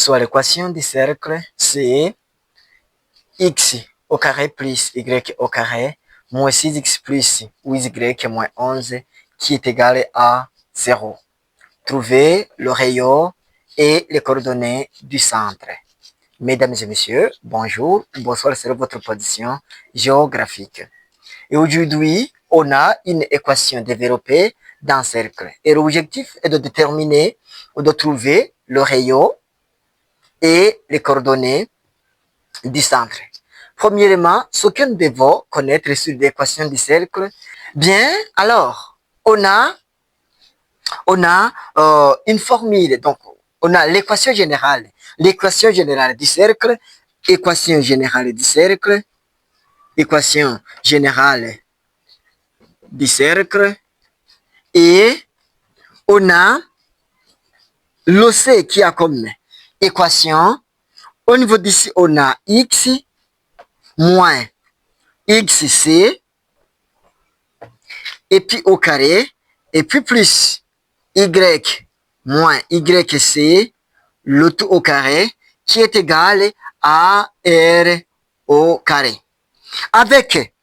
soit l'équation du cercle, c'est x au carré plus y au carré moins 6x plus 8y moins 11 qui est égal à 0. Trouvez le rayon et les coordonnées du centre. Mesdames et messieurs, bonjour, bonsoir sur votre position géographique. Et aujourd'hui, on a une équation développée d'un cercle. Et l'objectif est de déterminer ou de trouver le rayon et les coordonnées du centre. Premièrement, ce que nous devons connaître sur l'équation du cercle, bien, alors, on a une formule, donc on a l'équation générale du cercle, équation générale du cercle, équation générale du cercle, et on a l'OC qui a comme équation, au niveau d'ici, on a x moins xc, et puis au carré, et puis plus y moins yc, le tout au carré, qui est égal à r au carré. Avec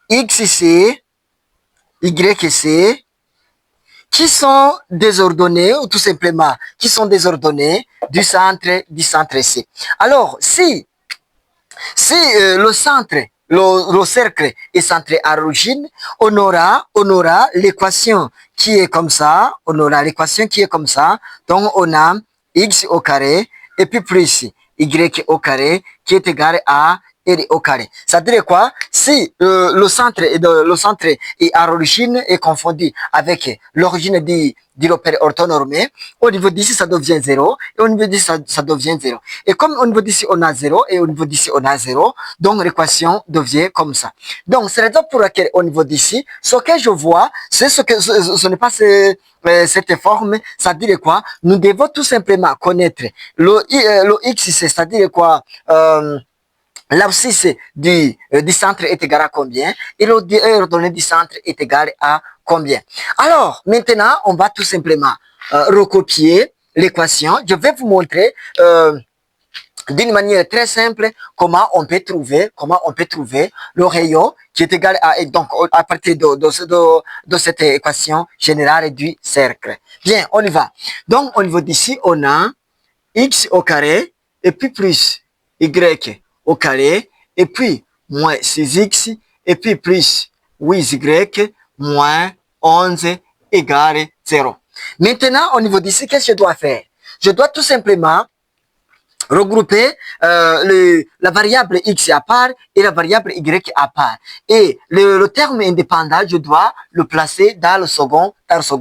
xc, yc, qui sont désordonnés, ou tout simplement, qui sont désordonnés du centre C. Alors, si le centre, le cercle est centré à l'origine, on aura l'équation qui est comme ça, donc on a x au carré, et puis plus y au carré, qui est égal à r au carré. Ça veut dire quoi? Si le centre est à l'origine est confondu avec l'origine du repère orthonormé, au niveau d'ici ça devient 0, et au niveau d'ici ça devient 0. Et comme au niveau d'ici on a 0, et au niveau d'ici on a 0, donc l'équation devient comme ça. Donc c'est la raison pour laquelle au niveau d'ici, ce que je vois, c'est ce n'est pas cette forme, ça veut dire quoi? Nous devons tout simplement connaître le x, c'est-à-dire quoi? L'abscisse du centre est égal à combien? Et l'ordonnée du centre est égal à combien? Alors, maintenant, on va tout simplement recopier l'équation. Je vais vous montrer d'une manière très simple comment on peut trouver le rayon qui est égal à, donc, à partir de cette équation générale du cercle. Bien, on y va. Donc, au niveau d'ici, on a x au carré et puis plus y au carré, et puis moins 6x, et puis plus 8y, moins 11 égale 0. Maintenant, au niveau d'ici, qu'est-ce que je dois faire? Je dois tout simplement regrouper la variable x à part et la variable y à part. Et le terme indépendant, je dois le placer dans le second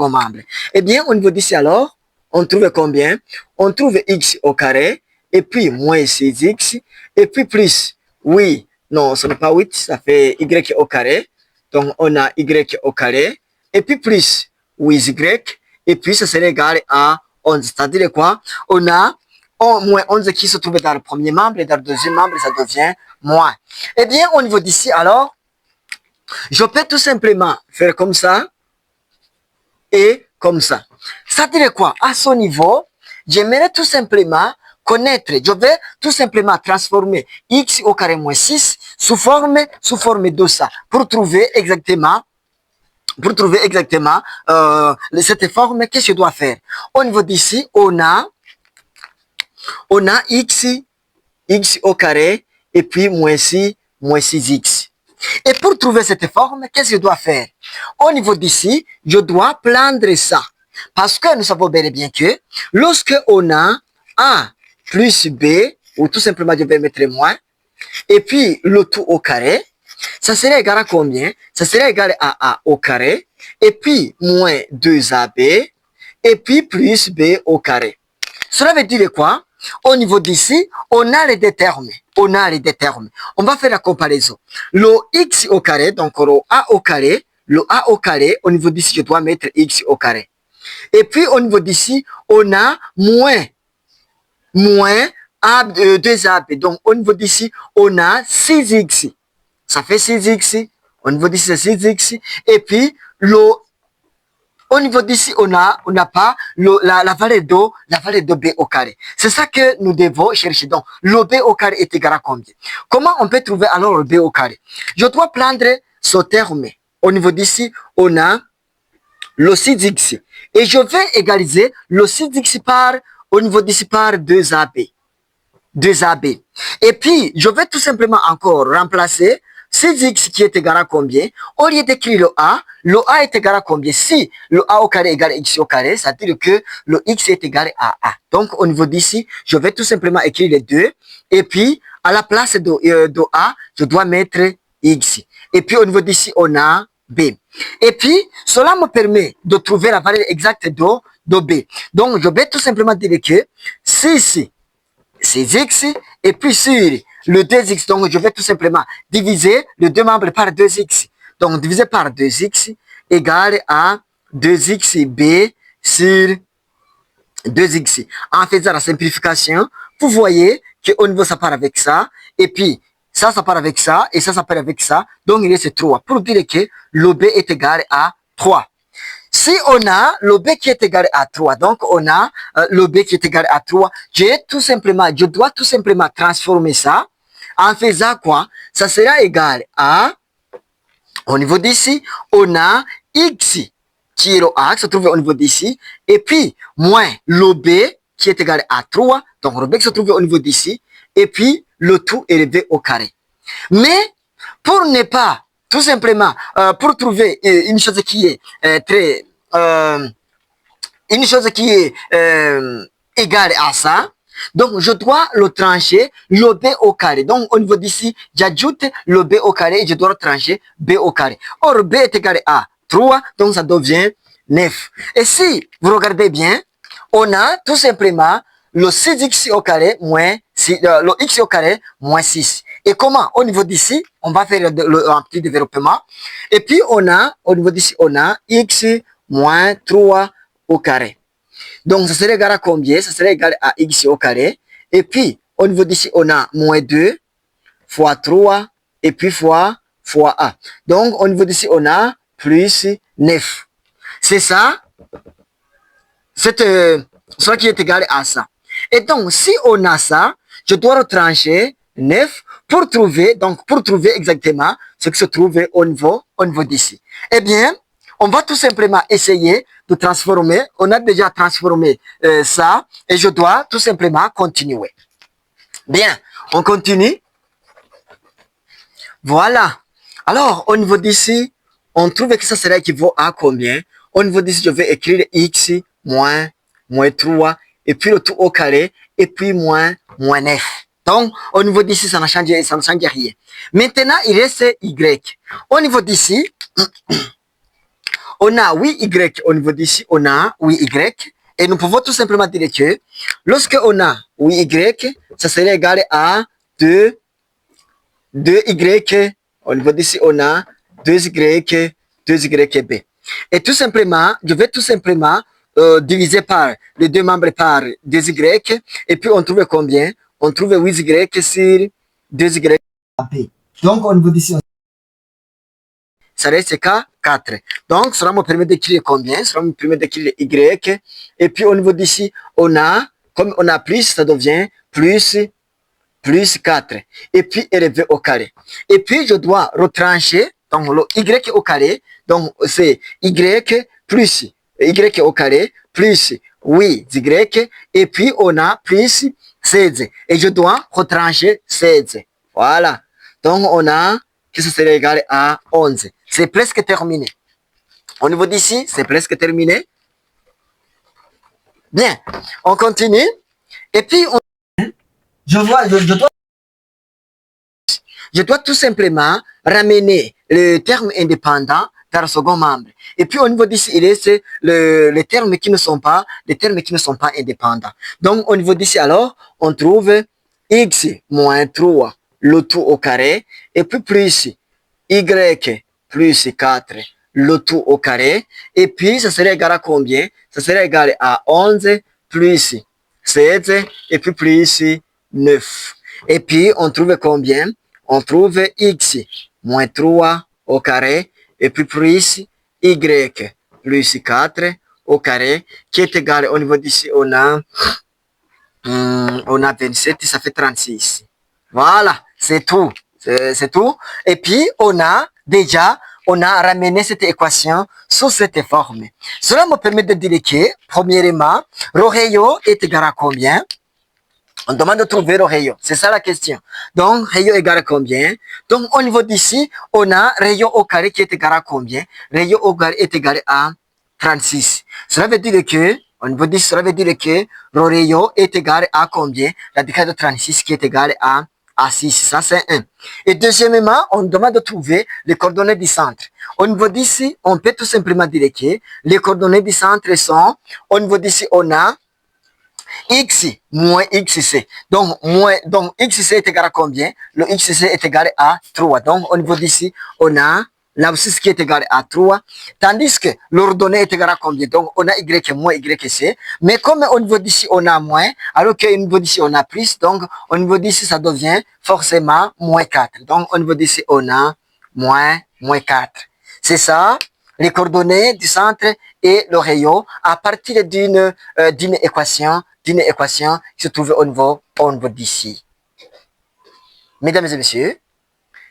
membre. Eh bien, au niveau d'ici alors, on trouve combien? On trouve x au carré, et puis moins 6x, et puis plus 8, non, ce n'est pas 8, ça fait y au carré. Donc, on a y au carré, et puis plus 8y, et puis ça serait égal à 11. C'est-à-dire quoi? On a moins 11 qui se trouve dans le premier membre, et dans le deuxième membre, ça devient moins. Eh bien, au niveau d'ici, alors, je peux tout simplement faire comme ça, et comme ça. Ça veut dire quoi? À ce niveau, j'aimerais tout simplement connaître, je vais tout simplement transformer x au carré moins 6 sous forme de ça, pour trouver exactement cette forme. Qu'est-ce que je dois faire? Au niveau d'ici, on a x au carré, et puis moins 6x. Et pour trouver cette forme, qu'est-ce que je dois faire? Au niveau d'ici, je dois prendre ça. Parce que nous savons bel et bien que lorsque on a A plus B, ou tout simplement je vais mettre moins, et puis le tout au carré, ça serait égal à combien? Ça serait égal à A au carré, et puis moins 2AB, et puis plus B au carré. Cela veut dire quoi? Au niveau d'ici, on a les deux termes. On va faire la comparaison. Le x au carré, donc le a au carré, au niveau d'ici, je dois mettre x au carré. Et puis, au niveau d'ici, on a moins a, 2ab. Donc, au niveau d'ici, on a 6x. Ça fait 6x. Au niveau d'ici, c'est 6x. Et puis, le au niveau d'ici, on n'a pas la valeur de B au carré. C'est ça que nous devons chercher. Donc, le B au carré est égal à combien? Comment on peut trouver alors le B au carré? Je dois prendre ce terme. Au niveau d'ici, on a le 6x. Et je vais égaliser le 6x au niveau d'ici par 2AB. 2AB. Et puis, je vais tout simplement encore remplacer 6x qui est égal à combien? Au lieu d'écrire le A est égal à combien? Si le A au carré égale x au carré, ça veut dire que le x est égal à A. Donc, au niveau d'ici, je vais tout simplement écrire les deux. Et puis, à la place de A, je dois mettre x. Et puis, au niveau d'ici, on a B. Et puis, cela me permet de trouver la valeur exacte de B. Donc, je vais tout simplement dire que 6 6x et puis sur le 2x, donc je vais tout simplement diviser le deux membres par 2x. Donc divisé par 2x égale à 2xb sur 2x. En faisant la simplification, vous voyez qu'au niveau ça part avec ça et puis ça part avec ça et ça part avec ça. Donc il reste 3 pour dire que le b est égal à 3. Si on a le B qui est égal à 3, donc on a le B qui est égal à 3, je dois tout simplement transformer ça en faisant quoi? Ça sera égal à, au niveau d'ici, on a X qui est le A, qui se trouve au niveau d'ici, et puis moins le B qui est égal à 3, donc le B qui se trouve au niveau d'ici, et puis le tout élevé au carré. Mais pour ne pas tout simplement, pour trouver une chose qui est une chose qui est égale à ça, donc je dois le trancher le B au carré. Donc au niveau d'ici, j'ajoute le B au carré et je dois le trancher B au carré. Or B est égal à 3, donc ça devient 9. Et si vous regardez bien, on a tout simplement le 6x au carré moins 6, le x au carré moins 6. Et comment? Au niveau d'ici, on va faire un petit développement. Et puis, on a, au niveau d'ici, on a x moins 3 au carré. Donc, ça serait égal à combien? Ça serait égal à x au carré. Et puis, au niveau d'ici, on a moins 2 fois 3 et puis fois a. Donc, au niveau d'ici, on a plus 9. C'est ça. C'est ce qui est égal à ça. Et donc, si on a ça, je dois retrancher 9 pour trouver exactement ce qui se trouve au niveau d'ici. Eh bien, on va tout simplement essayer de transformer. On a déjà transformé ça et je dois tout simplement continuer. Bien, on continue. Voilà. Alors, au niveau d'ici, on trouve que ça serait équivaut à combien? Au niveau d'ici, je vais écrire x moins 3 et puis le tout au carré et puis moins 9. Donc, au niveau d'ici, ça ne change rien. Maintenant, il reste y. Au niveau d'ici, on a 8y. Au niveau d'ici, on a 8y. Et nous pouvons tout simplement dire que lorsque on a 8y, ça serait égal à 2y. Au niveau d'ici, on a 2yb. Et tout simplement, je vais tout simplement diviser par les deux membres par 2y. Et puis, on trouve combien? On trouve 8y sur 2y. Donc, au niveau d'ici, ça reste 4. Donc, cela me permet d'écrire combien? Cela me permet d'écrire y. Et puis, au niveau d'ici, on a, comme on a plus, ça devient plus 4. Et puis, élevé au carré. Et puis, je dois retrancher, donc, le y au carré. Donc, c'est y plus y au carré plus 8y. Et puis, on a plus 16. Et je dois retrancher 16. Voilà. Donc, on a que ce serait égal à 11. C'est presque terminé. Au niveau d'ici, c'est presque terminé. Bien. On continue. Et puis, je dois tout simplement ramener le terme indépendant vers le second membre. Et puis au niveau d'ici, il reste les termes qui ne sont pas indépendants. Donc au niveau d'ici, alors, on trouve x moins 3, le tout au carré, et puis plus y plus 4, le tout au carré. Et puis ça serait égal à combien? Ça serait égal à 11 plus 16 et puis plus 9. Et puis on trouve combien? On trouve x moins 3 au carré et puis plus y plus 4 au carré qui est égal, au niveau d'ici, on a 27, ça fait 36. Voilà, c'est tout. C'est tout. Et puis, on a ramené cette équation sous cette forme. Cela me permet de dire que, premièrement, rho rayon est égal à combien? On demande de trouver le rayon. C'est ça la question. Donc, rayon égale à combien? Donc, au niveau d'ici, on a rayon au carré qui est égal à combien? Rayon au carré est égal à 36. Cela veut dire que, au niveau d'ici, cela veut dire que le rayon est égal à combien? La décade de 36 qui est égal à 6. Ça, c'est 1. Et deuxièmement, on demande de trouver les coordonnées du centre. Au niveau d'ici, on peut tout simplement dire que les coordonnées du centre sont, au niveau d'ici, on a x moins xc. Donc, xc est égal à combien? Le xc est égal à 3. Donc, au niveau d'ici, on a l'abscisse qui est égal à 3. Tandis que l'ordonnée est égal à combien? Donc, on a y moins yc. Mais comme au niveau d'ici, on a moins, alors qu'au niveau d'ici, on a plus. Donc, au niveau d'ici, ça devient forcément moins 4. Donc, au niveau d'ici, on a moins 4. C'est ça, les coordonnées du centre et le rayon à partir d'une équation qui se trouve au niveau d'ici. Mesdames et messieurs,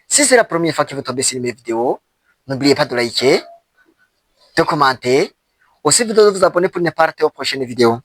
si c'est la première fois que vous tombez sur mes vidéos, n'oubliez pas de liker, de commenter, aussi de vous abonner pour ne pas rater aux prochaines vidéos.